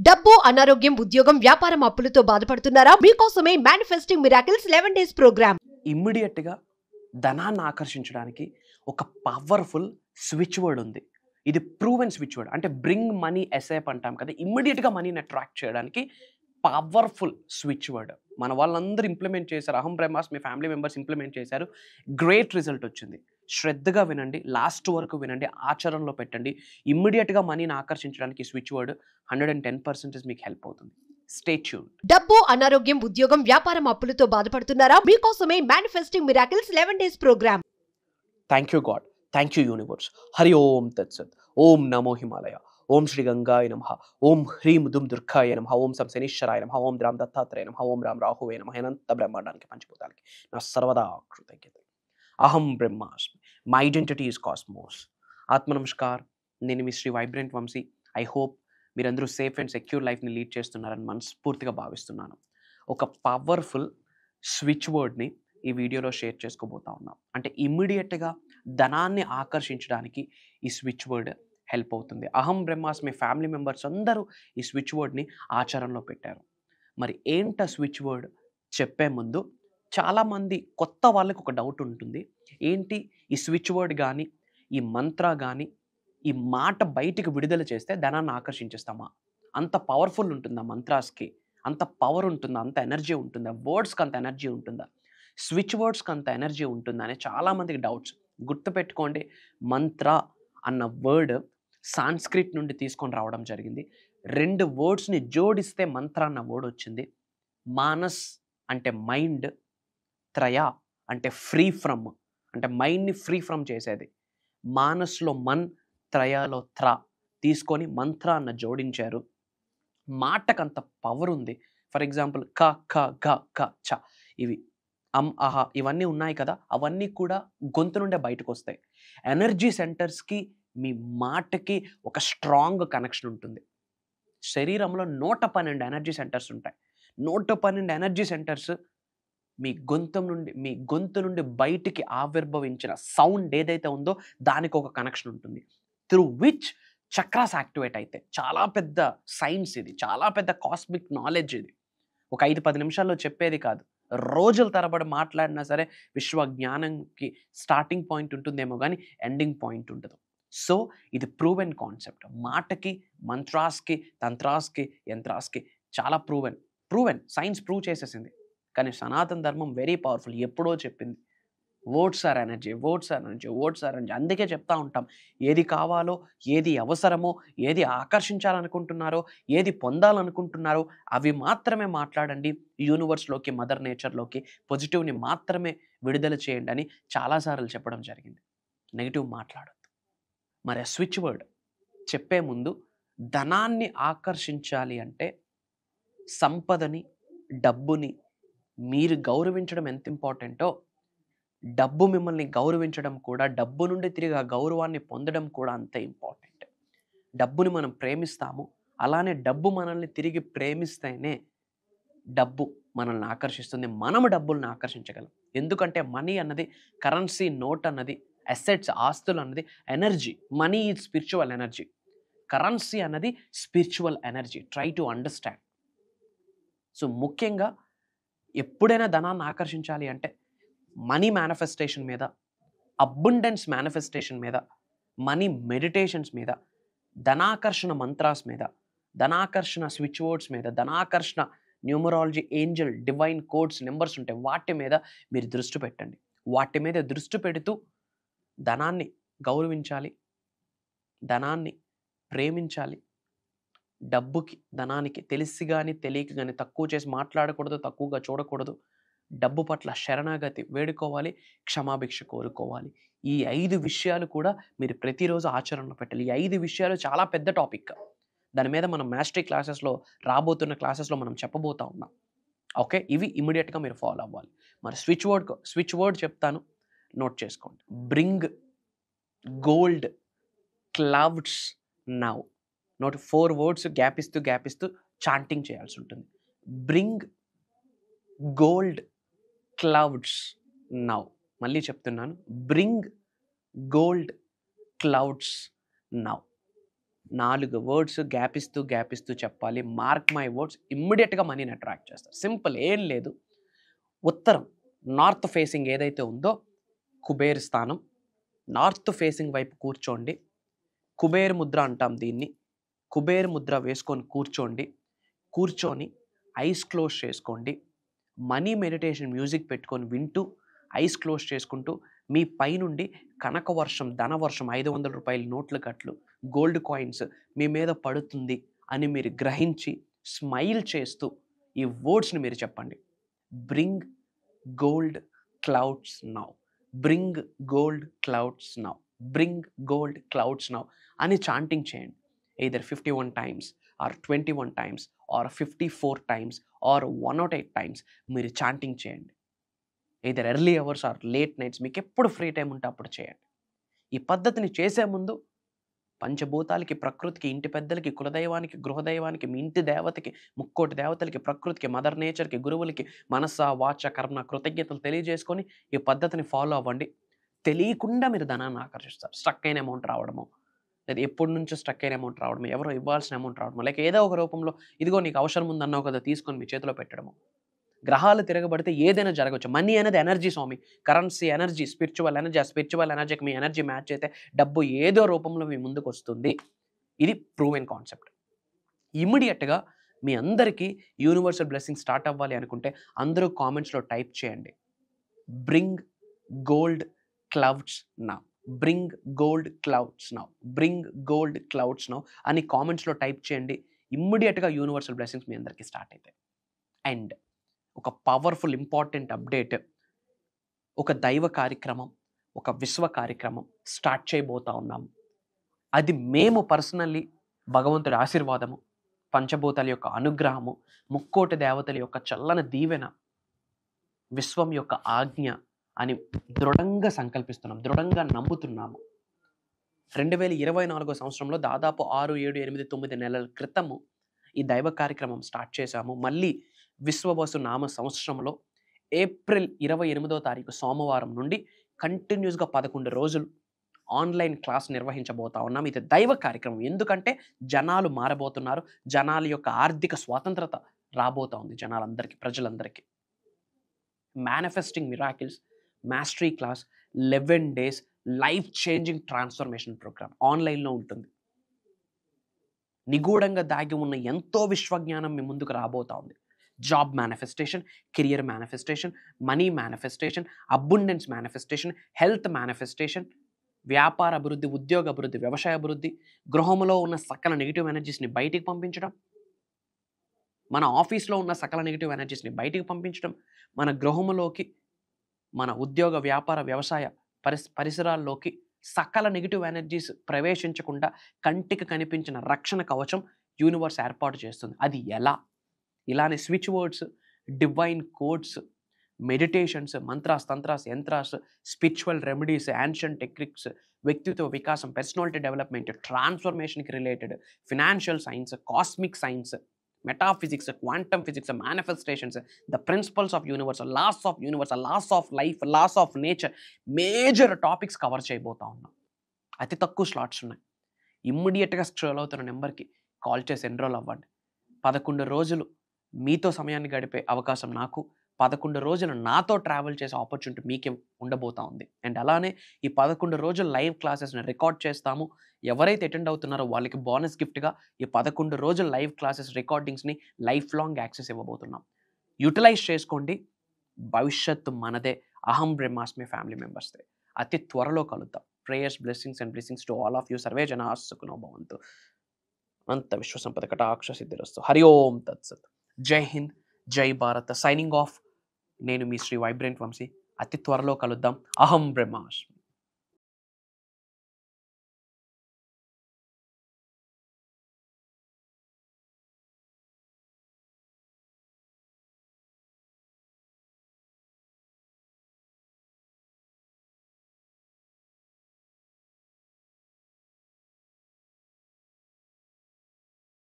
డబ్బు, అనారోగ్యం, ఉద్యోగం, వ్యాపారం, అప్పులతో బాధపడుతున్నారా? మీకోసమే మేనిఫెస్టింగ్ మిరాకిల్స్ 11 డేస్ ప్రోగ్రామ్. ఇమ్మీడియట్గా ధనాన్ని ఆకర్షించడానికి ఒక పవర్ఫుల్ స్విచ్ వర్డ్ ఉంది. ఇది ప్రూవెన్ స్విచ్ వర్డ్. అంటే బ్రింగ్ మనీ ఎస్ఏప్ అంటాం కదా, ఇమ్మీడియట్గా మనీని అట్రాక్ట్ చేయడానికి పవర్ఫుల్ స్విచ్ వర్డ్. మన వాళ్ళందరూ ఇంప్లిమెంట్ చేశారు. అహం బ్రహ్మాస్ మీ ఫ్యామిలీ మెంబర్స్ ఇంప్లిమెంట్ చేశారు. గ్రేట్ రిజల్ట్ వచ్చింది. శ్రద్ధగా వినండి, లాస్ట్ వరకు వినండి, ఆచరణలో పెట్టండి. ఇమ్మీడియట్గా మనీని ఆకర్షించడానికి స్విచ్ వర్డ్ 110% మీకు హెల్ప్ అవుతుంది. Stay tune. డబ్బు, అనారోగ్యం, ఉద్యోగం, వ్యాపారం, అప్పులతో బాధపడుతున్నారా? మీకోసమే manifesting miracles 11 days program. Thank you God, thank you universe. Hari Om తత్సత్. ఓం నమో హిమాలయ. ఓం శ్రీ గంగాయ నమః. ఓం హ్రీం దుమ్ దుర్గాయ నమః. ఓం సం శనీశ్వరాయ నమః. ఓం రామ్ దత్తాత్రేయ నమః. ఓం రామ్ రాహువే నమః. అనంత బ్రహ్మాండానికి పంచభూతాలకి నా సర్వదా కృతజ్ఞత. అహం బ్రహ్మాస్మి. My identity is cosmos. ఆత్మ నమస్కార్. నేను మీ Shri vibrant Vamshi. I hope మీరందరూ సేఫ్ అండ్ సెక్యూర్ లైఫ్ని లీడ్ చేస్తున్నారని మనస్ఫూర్తిగా భావిస్తున్నాను. ఒక పవర్ఫుల్ స్విచ్ వర్డ్ని ఈ వీడియోలో షేర్ చేసుకోబోతా ఉన్నాం. అంటే ఇమ్మీడియట్గా ధనాన్ని ఆకర్షించడానికి ఈ స్విచ్ వర్డ్ హెల్ప్ అవుతుంది. అహం బ్రహ్మాస్మి ఫ్యామిలీ మెంబర్స్ అందరూ ఈ స్విచ్ వర్డ్ని ఆచరణలో పెట్టారు. మరి ఏంట స్విచ్ వర్డ్ చెప్పే ముందు చాలామంది కొత్త వాళ్ళకి ఒక డౌట్ ఉంటుంది. ఏంటి ఈ స్విచ్ వర్డ్ కానీ, ఈ మంత్ర కానీ, ఈ మాట బయటికి విడుదల చేస్తే ధనాన్ని ఆకర్షించేస్తామా? అంత పవర్ఫుల్ ఉంటుందా మంత్రాస్కి? అంత పవర్ ఉంటుందా? అంత ఎనర్జీ ఉంటుందా? వర్డ్స్కి అంత ఎనర్జీ ఉంటుందా? స్విచ్ వర్డ్స్కి అంత ఎనర్జీ ఉంటుందా అని చాలామందికి డౌట్స్. గుర్తుపెట్టుకోండి, మంత్ర అన్న వర్డ్ సాంస్క్రిట్ నుండి తీసుకొని రావడం జరిగింది. 2 వర్డ్స్ని జోడిస్తే మంత్ర అన్న వర్డ్ వచ్చింది. మానస్ అంటే మైండ్, త్రయ అంటే ఫ్రీ ఫ్రమ్, అంటే మైండ్ని ఫ్రీ ఫ్రమ్ చేసేది. మానస్లో మన్, త్రయాలో త్ర తీసుకొని మంత్ర అన్న జోడించారు. మాటకు అంత పవర్ ఉంది. ఫర్ ఎగ్జాంపుల్ క, ఖ, గ, క, చ, ఇవి అహ ఇవన్నీ ఉన్నాయి కదా, అవన్నీ కూడా గొంతు నుండే బయటకు వస్తాయి. ఎనర్జీ సెంటర్స్కి మీ మాటకి ఒక స్ట్రాంగ్ కనెక్షన్ ఉంటుంది. శరీరంలో 112 ఎనర్జీ సెంటర్స్ ఉంటాయి. 112 ఎనర్జీ సెంటర్స్ మీ గొంతు నుండి బయటికి ఆవిర్భవించిన సౌండ్ ఏదైతే ఉందో దానికి ఒక కనెక్షన్ ఉంటుంది. త్రూ విచ్ చక్రాస్ యాక్టివేట్ అయితే. చాలా పెద్ద సైన్స్ ఇది, చాలా పెద్ద కాస్మిక్ నాలెడ్జ్ ఇది. ఒక 5-10 నిమిషాల్లో చెప్పేది కాదు. రోజుల తరబడి మాట్లాడినా సరే విశ్వ జ్ఞానంకి స్టార్టింగ్ పాయింట్ ఉంటుందేమో కానీ ఎండింగ్ పాయింట్ ఉండదు. సో ఇది ప్రూవెన్ కాన్సెప్ట్. మాటకి, మంత్రాస్కి, తంత్రాస్కి, యంత్రాస్కి చాలా ప్రూవెన్ సైన్స్ ప్రూవ్ చేసేసింది. కానీ సనాతన ధర్మం వెరీ పవర్ఫుల్. ఎప్పుడో చెప్పింది words are energy, words are energy, words are energy. అందుకే చెప్తా ఉంటాం, ఏది కావాలో, ఏది అవసరమో, ఏది ఆకర్షించాలనుకుంటున్నారో, ఏది పొందాలనుకుంటున్నారో అవి మాత్రమే మాట్లాడండి. యూనివర్స్లోకి, మదర్ నేచర్లోకి పాజిటివ్ని మాత్రమే విడుదల చేయండి అని చాలాసార్లు చెప్పడం జరిగింది. నెగిటివ్ మాట్లాడొద్దు. మరి ఆ స్విచ్ వర్డ్ చెప్పే ముందు ధనాన్ని ఆకర్షించాలి అంటే సంపదని, డబ్బుని మీరు గౌరవించడం ఎంత ఇంపార్టెంటో, డబ్బు మిమ్మల్ని గౌరవించడం కూడా, డబ్బు నుండి తిరిగి ఆ గౌరవాన్ని పొందడం కూడా అంతే ఇంపార్టెంట్. డబ్బుని మనం ప్రేమిస్తాము, అలానే డబ్బు మనల్ని తిరిగి ప్రేమిస్తేనే డబ్బు మనల్ని ఆకర్షిస్తుంది. మనము డబ్బుల్ని ఆకర్షించగలం. ఎందుకంటే మనీ అన్నది, కరెన్సీ నోట్ అన్నది, అసెట్స్ ఆస్తులు అన్నది energy. Money is spiritual energy, currency అన్నది spiritual energy. Try to understand. So ముఖ్యంగా ఎప్పుడైనా ధనాన్ని ఆకర్షించాలి అంటే మనీ మేనిఫెస్టేషన్ మీద, అబండెన్స్ మేనిఫెస్టేషన్ మీద, మనీ మెడిటేషన్స్ మీద, ధనాకర్షణ మంత్రాస్ మీద, ధనాకర్షణ స్విచ్ వర్డ్స్ మీద, ధనాకర్షణ numerology, angel, divine codes, numbers ఉంటాయి, వాటి మీద మీరు దృష్టి పెట్టండి. వాటి మీద దృష్టి పెడుతూ ధనాన్ని గౌరవించాలి, ధనాన్ని ప్రేమించాలి. డబ్బుకి, ధనానికి తెలిసి కానీ తెలియక కానీ తక్కువ చేసి మాట్లాడకూడదు, తక్కువగా చూడకూడదు. డబ్బు పట్ల శరణాగతి వేడుకోవాలి, క్షమాభిక్ష కోరుకోవాలి. ఈ 5 విషయాలు కూడా మీరు ప్రతిరోజు ఆచరణలో పెట్టాలి. ఈ 5 విషయాలు చాలా పెద్ద టాపిక్. దాని మీద మనం మాస్టరీ క్లాసెస్లో, రాబోతున్న క్లాసెస్లో మనం చెప్పబోతా ఉన్నాం. ఓకే, ఇవి ఇమీడియట్గా మీరు ఫాలో అవ్వాలి. మరి స్విచ్ వర్డ్ చెప్తాను, నోట్ చేసుకోండి. Bring gold clouds now. Note 4 words gap ఇస్తూ చాంటింగ్ చేయాల్సి ఉంటుంది. Bring gold clouds now. మళ్ళీ చెప్తున్నాను, bring gold clouds now. 4 words gap ఇస్తూ చెప్పాలి. మార్క్ మై వర్డ్స్, ఇమ్మీడియట్గా మనీని అట్రాక్ట్ చేస్తారు. సింపుల్, ఏం లేదు. ఉత్తరం నార్త్ ఫేసింగ్ ఏదైతే ఉందో కుబేర్ స్థానం, నార్త్ ఫేసింగ్ వైపు కూర్చోండి. కుబేర్ ముద్ర అంటాం దీన్ని. కుబేర్ ముద్ర వేసుకొని కూర్చొని ఐస్ క్లోజ్ చేసుకోండి. మనీ మెడిటేషన్ మ్యూజిక్ పెట్టుకొని వింటూ ఐస్ క్లోజ్ చేసుకుంటూ మీ పైనుండి కనకవర్షం, ధనవర్షం, 500 రూపాయల నోట్ల కట్లు, గోల్డ్ కాయిన్స్ మీ మీద పడుతుంది అని మీరు గ్రహించి స్మైల్ చేస్తూ ఈ వర్డ్స్ని మీరు చెప్పండి. Bring gold clouds now, bring gold clouds now, bring gold clouds now అని చాంటింగ్ చేయండి. Either 51 times or 21 times or 54 times or 108 times మీరు చాంటింగ్ చేయండి. Either early hours are late nights, మీకు ఎప్పుడు ఫ్రీ టైం ఉంటే అప్పుడు చేయండి. ఈ పద్ధతిని చేసే ముందు పంచభూతాలకి, ప్రకృతికి, ఇంటి పెద్దలకి, కులదైవానికి, గృహదైవానికి, మీ ఇంటి దేవతకి, ముక్కోటి దేవతలకి, ప్రకృతికి, మదర్ నేచర్కి, గురువులకి మనస్స, వాచ, కర్మ, కృతజ్ఞతలు తెలియజేసుకొని ఈ పద్ధతిని ఫాలో అవ్వండి. తెలియకుండా మీరు ధనాన్ని ఆకర్షిస్తారు. స్ట్రక్ అయిన అమౌంట్ రావడము, లేదా ఎప్పటి నుంచో స్ట్రక్ అయిన అమౌంట్ రావడము, ఎవరో ఇవ్వాల్సిన అమౌంట్ రావడము, లేక ఏదో ఒక రూపంలో ఇదిగో నీకు అవసరం ఉందన్నావు కదా తీసుకొని మీ చేతిలో పెట్టడము. గ్రహాలు తిరగబడితే ఏదైనా జరగవచ్చు. మనీ అనేది ఎనర్జీ స్వామి, కరెన్సీ ఎనర్జీ, స్పిరిచువల్ ఎనర్జీ. ఆ స్పిరిచువల్ ఎనర్జీకి మీ ఎనర్జీ మ్యాచ్ అయితే డబ్బు ఏదో రూపంలో మీ ముందుకు వస్తుంది. ఇది ప్రూవెన్ కాన్సెప్ట్. ఇమ్మీడియట్గా మీ అందరికీ యూనివర్సల్ బ్లెస్సింగ్ స్టార్ట్ అవ్వాలి అనుకుంటే అందరూ కామెంట్స్లో టైప్ చేయండి, bring gold clouds now, bring gold clouds now, bring gold clouds now అని కామెంట్స్లో టైప్ చేయండి. ఇమ్మీడియట్గా యూనివర్సల్ బ్లెస్సింగ్స్ మీ అందరికీ స్టార్ట్ అవుతాయి. అండ్ ఒక పవర్ఫుల్ ఇంపార్టెంట్ అప్డేట్, ఒక దైవ కార్యక్రమం, ఒక విశ్వ కార్యక్రమం స్టార్ట్ చేయబోతా ఉన్నాము. అది మేము పర్సనల్లీ భగవంతుడి ఆశీర్వాదము, పంచభూతాల యొక్క అనుగ్రహము, ముక్కోటి దేవతల యొక్క చల్లని దీవెన, విశ్వం యొక్క ఆజ్ఞ అని దృఢంగా సంకల్పిస్తున్నాం, దృఢంగా నమ్ముతున్నాము. 2024 సంవత్సరంలో దాదాపు 6, 7, 8, 9 నెలల క్రితము ఈ దైవ కార్యక్రమం స్టార్ట్ చేశాము. మళ్ళీ విశ్వవసు నామ సంవత్సరంలో ఏప్రిల్ 28వ తారీఖు సోమవారం నుండి కంటిన్యూస్గా 11 రోజులు ఆన్లైన్ క్లాస్ నిర్వహించబోతా ఉన్నాం. ఇది దైవ కార్యక్రమం. ఎందుకంటే జనాలు మారబోతున్నారు, జనాల యొక్క ఆర్థిక స్వాతంత్రత రాబోతా ఉంది జనాలందరికీ, ప్రజలందరికీ. Manifesting miracles mastery class 11 days life changing transformation programme ఆన్లైన్లో ఉంటుంది. నిగూఢంగా దాగి ఉన్న ఎంతో విశ్వజ్ఞానం మీ ముందుకు రాబోతా ఉంది. Job manifestation, career manifestation, money manifestation, abundance manifestation, health manifestation, వ్యాపార అభివృద్ధి, ఉద్యోగ అభివృద్ధి, వ్యవసాయ అభివృద్ధి, గృహంలో ఉన్న సకల నెగిటివ్ ఎనర్జీస్ని బయటికి పంపించడం, మన ఆఫీస్లో ఉన్న సకల నెగిటివ్ ఎనర్జీస్ని బయటికి పంపించడం, మన గృహంలోకి, మన ఉద్యోగ, వ్యాపార, వ్యవసాయ పరిసరాల్లోకి సకల నెగిటివ్ ఎనర్జీస్ ప్రవేశించకుండా కంటికి కనిపించిన రక్షణ కవచం యూనివర్స్ ఏర్పాటు చేస్తుంది. అది ఎలా? ఇలానే switch words, divine codes, meditations, mantras, tantras, yantras, spiritual remedies, ancient techniques, వ్యక్తిత్వ వికాసం, పర్సనాలిటీ డెవలప్మెంట్, ట్రాన్స్ఫర్మేషన్కి related, financial science, cosmic science, metaphysics, quantum physics, manifestations, the principles of universe, laws of universe, laws of life, laws of nature, major topics cover చేయబోతా ఉన్నాం. అతి తక్కువ slots ఉన్నాయి. ఇమ్మీడియట్గా scroll అవుతున్న నెంబర్కి కాల్ చేసి ఎన్రోల్ అవ్వండి. 11 రోజులు మీతో సమయాన్ని గడిపే అవకాశం నాకు, 11 రోజులు నాతో ట్రావెల్ చేసే ఆపర్చునిటీ మీకే ఉండబోతా ఉంది. అండ్ అలానే ఈ 11 రోజులు లైవ్ క్లాసెస్ని రికార్డ్ చేస్తాము. ఎవరైతే అటెండ్ అవుతున్నారో వాళ్ళకి బోనస్ గిఫ్ట్గా ఈ 11 రోజుల లైవ్ క్లాసెస్ రికార్డింగ్స్ని లైఫ్ లాంగ్ యాక్సెస్ ఇవ్వబోతున్నాం. యూటిలైజ్ చేసుకోండి. భవిష్యత్తు మనదే. అహం బ్రహ్మాస్మి ఫ్యామిలీ మెంబర్స్దే. అతి త్వరలో కలుద్దాం. Prayers, blessings and blessings to all of you. Survey జనా సుఖినో భవంతు. అనంత విశ్వసంపద కటాక్ష సిద్ధిరస్తు. హరి ఓం తత్సత్. జై హింద్, జై భారత్. Signing off. నేను మీ శ్రీ వైబ్రెంట్ వంశీ. అతి త్వరలో కలుద్దాం. అహం బ్రహ్మాస్మి.